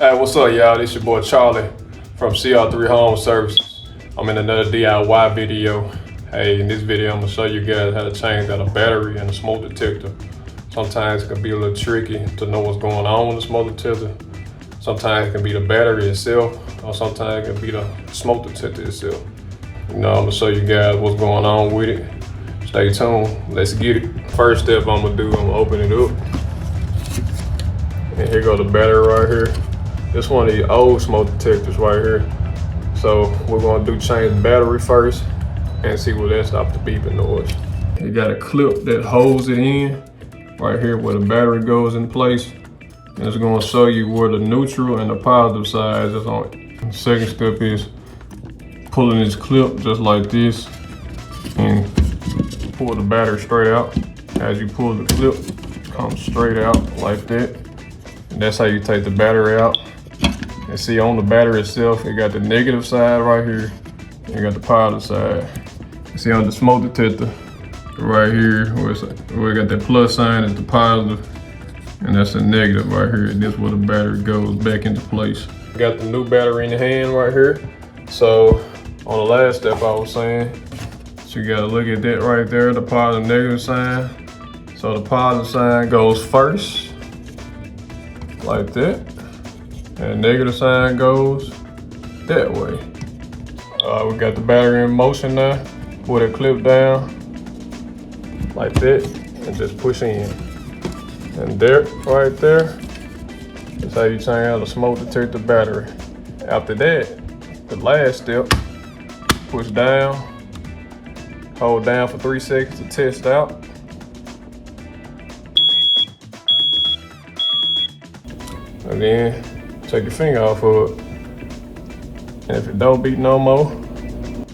Hey, what's up, y'all? This your boy Charlie from CR3 Home Services. I'm in another DIY video. Hey, in this video, I'm gonna show you guys how to change out a battery and a smoke detector. Sometimes it can be a little tricky to know what's going on with the smoke detector. Sometimes it can be the battery itself, or sometimes it can be the smoke detector itself. I'm gonna show you guys what's going on with it. Stay tuned, let's get it. First step I'm gonna do, I'm gonna open it up. And here go the battery right here. This one of the old smoke detectors right here. So we're gonna change the battery first and see will that stop the beeping noise. You got a clip that holds it in right here where the battery goes in place. And it's gonna show you where the neutral and the positive side is on it. The second step is pulling this clip just like this and pull the battery straight out. As you pull the clip, it comes straight out like that. And that's how you take the battery out. And see on the battery itself, it got the negative side right here. And you got the positive side. You see on the smoke detector right here, where it got that plus sign is the positive, and that's a negative right here. And this is where the battery goes back into place. Got the new battery in the hand right here. So on the last step I was saying, so you gotta look at that right there, the positive negative sign. So the positive sign goes first, like that. And the negative sign goes that way. We got the battery in motion now. Pull that clip down like that and just push in. And there, right there, is how you change out a smoke detector battery. After that, the last step, push down, hold down for 3 seconds to test out. And then take your finger off of it. And if it don't beep no more,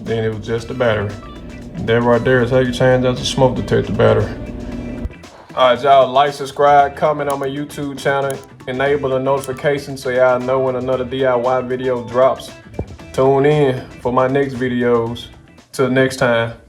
then it was just the battery. And that right there is how you change out the smoke detector battery. All right, y'all, like, subscribe, comment on my YouTube channel, enable the notification so y'all know when another DIY video drops. Tune in for my next videos. Till next time.